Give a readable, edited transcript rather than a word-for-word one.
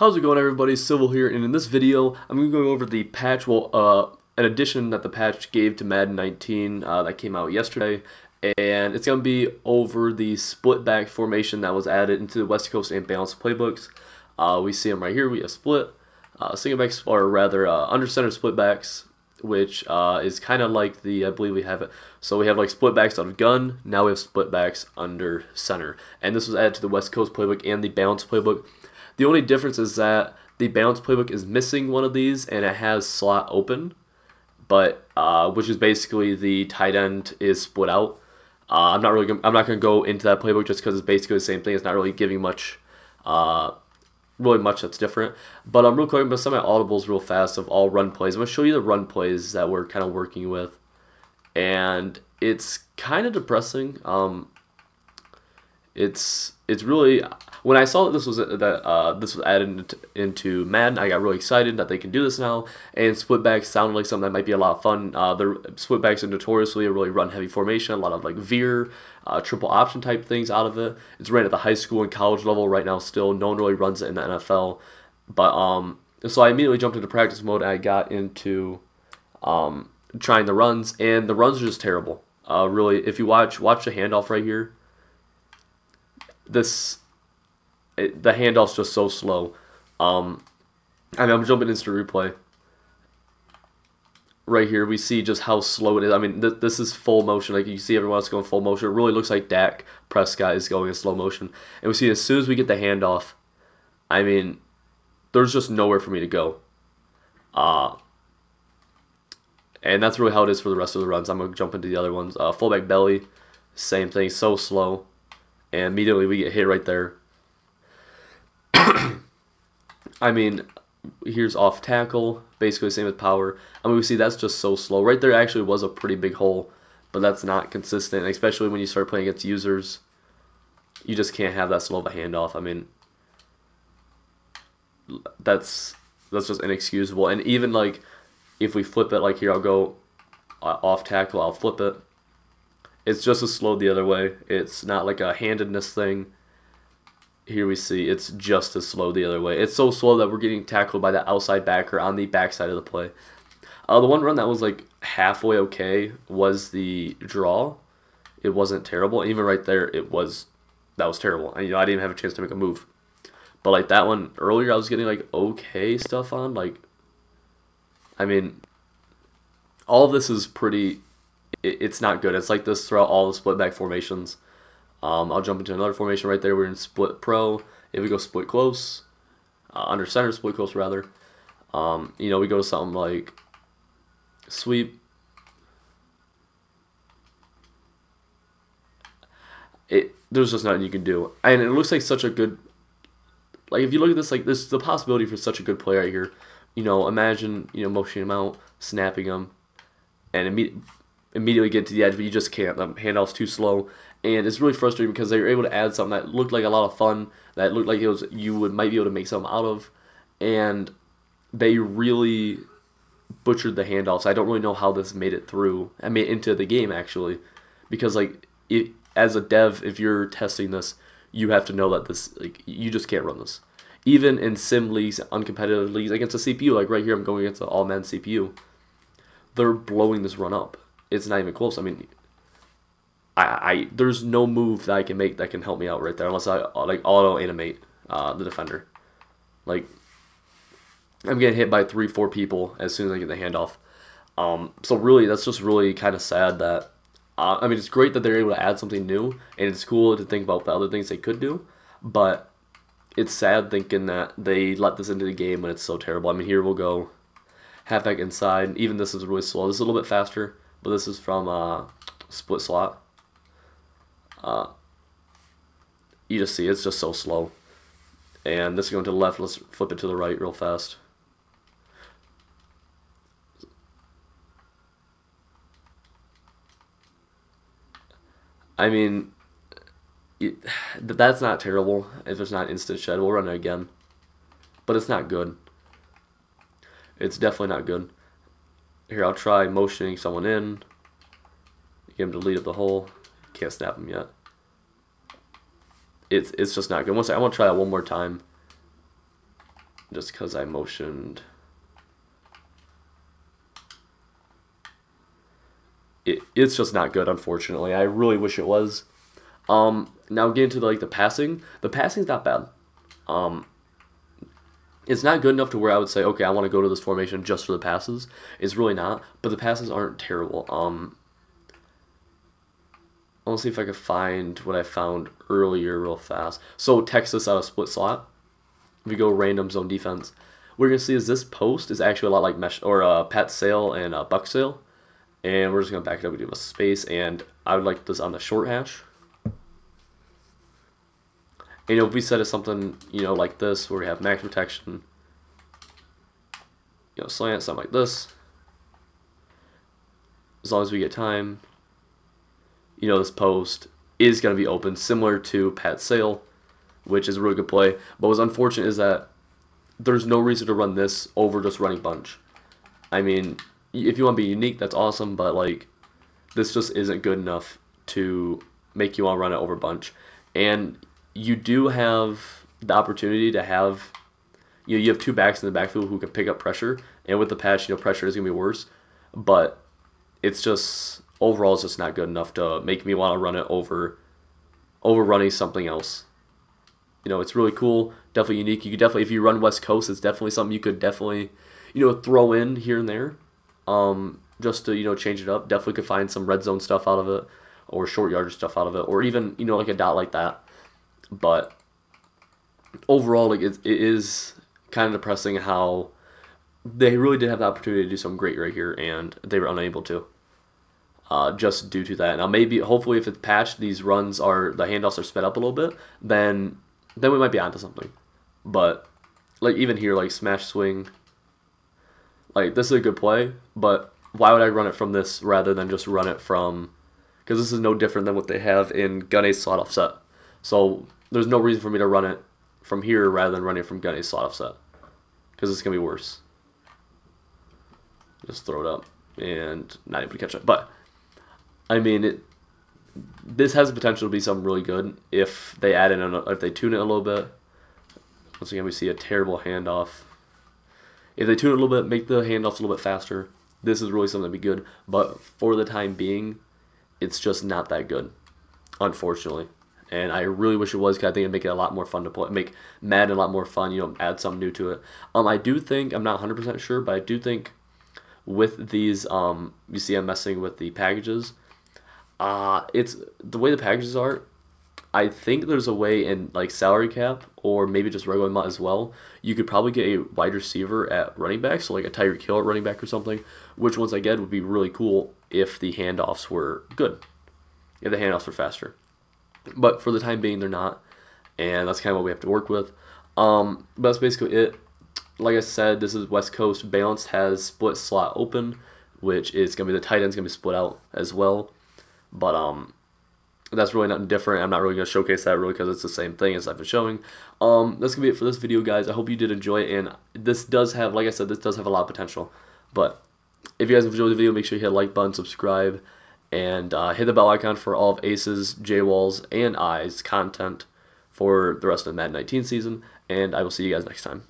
How's it going, everybody? Civil here, and in this video I'm going to go over the patch, an addition that the patch gave to Madden 19 that came out yesterday, and it's going to be over the split back formation that was added into the West Coast and balanced playbooks. We see them right here. We have split, single backs, or rather under center split backs, which is kind of like the, I believe we have it. So we have like split backs out of gun, now we have split backs under center, and this was added to the West Coast playbook and the balanced playbook. The only difference is that the balanced playbook is missing one of these, and it has slot open, but which is basically the tight end is split out. I'm not going to go into that playbook just because it's basically the same thing. It's not really giving much, really much that's different. But I'm real quick, I'm going to send my audibles real fast of all run plays. I'm going to show you the run plays that we're kind of working with, and it's kind of depressing. It's really, when I saw that this was added into Madden, I got really excited that they can do this now. And splitbacks sounded like something that might be a lot of fun. Their splitbacks are notoriously a really run heavy formation, a lot of like veer, triple option type things out of it. It's ran at the high school and college level right now still. No one really runs it in the NFL. But so I immediately jumped into practice mode and I got into trying the runs, and the runs are just terrible. Really, if you watch the handoff right here. The handoff's just so slow. I'm jumping into replay. Right here, we see just how slow it is. I mean, this is full motion. Like you see, everyone else going full motion. It really looks like Dak Prescott is going in slow motion. And we see as soon as we get the handoff, I mean, there's just nowhere for me to go. And that's really how it is for the rest of the runs. I'm gonna jump into the other ones. Fullback belly, same thing, so slow. And immediately we get hit right there. I mean, here's off tackle, basically the same as power. I mean, we see that's just so slow. Right there actually was a pretty big hole, but that's not consistent, especially when you start playing against users. You just can't have that slow of a handoff. I mean, that's just inexcusable. And even like, if we flip it, like here, I'll go off tackle, I'll flip it. It's just as slow the other way. It's not like a handedness thing. Here we see it's just as slow the other way. It's so slow that we're getting tackled by the outside backer on the backside of the play. The one run that was like halfway okay was the draw. It wasn't terrible. Even right there, that was terrible. And, I didn't even have a chance to make a move. But like that one earlier, I was getting like okay stuff on. Like, I mean, all of this is pretty. It's not good. It's like this throughout all the split back formations. I'll jump into another formation right there. We're in split pro. If we go split close, under center split close rather, we go to something like sweep. There's just nothing you can do, and it looks like such a good. Like if you look at this, like there's the possibility for such a good play right here. Imagine motioning him out, snapping him, and immediately get to the edge, but you just can't. The handoff's too slow, and it's really frustrating because they were able to add something that looked like a lot of fun, that looked like might be able to make something out of, and they really butchered the handoffs. I don't really know how this made it through. I mean, into the game actually, because like as a dev, if you're testing this, you have to know that this you just can't run this. Even in sim leagues, uncompetitive leagues against a CPU, like right here, I'm going against an all-man CPU. They're blowing this run up. It's not even close. I mean, there's no move that I can make that can help me out right there unless I like auto animate the defender. Like I'm getting hit by 3-4 people as soon as I get the handoff. So really, that's just really kind of sad that. I mean, it's great that they're able to add something new, and it's cool to think about the other things they could do, but it's sad thinking that they let this into the game when it's so terrible. I mean, here we'll go halfback inside. Even this is really slow. This is a little bit faster. But this is from split slot. You just see it's just so slow. And this is going to the left. Let's flip it to the right real fast. I mean, that's not terrible. If it's not instant shed, we'll run it again. But it's not good. It's definitely not good. Here, I'll try motioning someone in. Get him to lead up the hole. Can't snap him yet. It's just not good. I want to try that one more time. just because I motioned. It's just not good, unfortunately. I really wish it was. Now getting to like the passing. The passing's not bad. It's not good enough to where I would say, okay, I want to go to this formation just for the passes. It's really not, but the passes aren't terrible. I'll see if I can find what I found earlier real fast. So Texas out of split slot. If we go random zone defense, what we're gonna see is this post is actually a lot like mesh or Pat Sale and Buck Sale, and we're just gonna back it up. We give a space, and I would like this on the short hash. And if we set it something, like this, where we have max protection, slant, something like this, as long as we get time, this post is going to be open, similar to Pat Sale, which is a really good play. But what's unfortunate is that there's no reason to run this over just running bunch. I mean, if you want to be unique, that's awesome, but like, this just isn't good enough to make you want to run it over bunch. And you do have the opportunity to have, you have two backs in the backfield who can pick up pressure, and with the patch, pressure is going to be worse, but it's just, overall, it's just not good enough to make me want to run it over running something else. It's really cool, definitely unique. You could definitely, if you run West Coast, it's definitely something you could definitely, throw in here and there, just to, change it up. Definitely could find some red zone stuff out of it, or short yardage stuff out of it, or even, like a dot like that. But overall, like it is kind of depressing how they really did have the opportunity to do something great right here, and they were unable to, just due to that. Now maybe, hopefully, if it's patched, these runs the handoffs are sped up a little bit, then we might be onto something. But like even here, like smash swing, like this is a good play, but why would I run it from this rather than just run it from? Because this is no different than what they have in gun ace slot offset. So there's no reason for me to run it from here rather than running it from gun ace slot offset, because it's gonna be worse. Just throw it up and not able to catch it. But I mean, this has the potential to be something really good if they add in, if they tune it a little bit. Once again, we see a terrible handoff. If they tune it a little bit, make the handoffs a little bit faster, this is really something that'd be good. But for the time being, it's just not that good, unfortunately. And I really wish it was, because I think it'd make it a lot more fun to play, make Madden a lot more fun, add something new to it. I do think, I'm not 100% sure, but I do think with these, you see I'm messing with the packages. It's the way the packages are, I think there's a way in like salary cap, or maybe just regular MUT as well, you could probably get a wide receiver at running back, so like a Tyreek Hill at running back or something, which once again would be really cool if the handoffs were good, if the handoffs were faster. But for the time being, they're not, and that's kind of what we have to work with. But that's basically it. Like I said, this is West Coast. Balanced has split slot open, which is going to be the tight end's going to be split out as well. But that's really nothing different. I'm not really going to showcase that really, because it's the same thing as I've been showing. That's going to be it for this video, guys. I hope you did enjoy it, and this does have, like I said, this does have a lot of potential. But if you guys enjoyed the video, make sure you hit the like button, subscribe, and hit the bell icon for all of Ace's, J-Walls, and I's content for the rest of the Madden 19 season, and I will see you guys next time.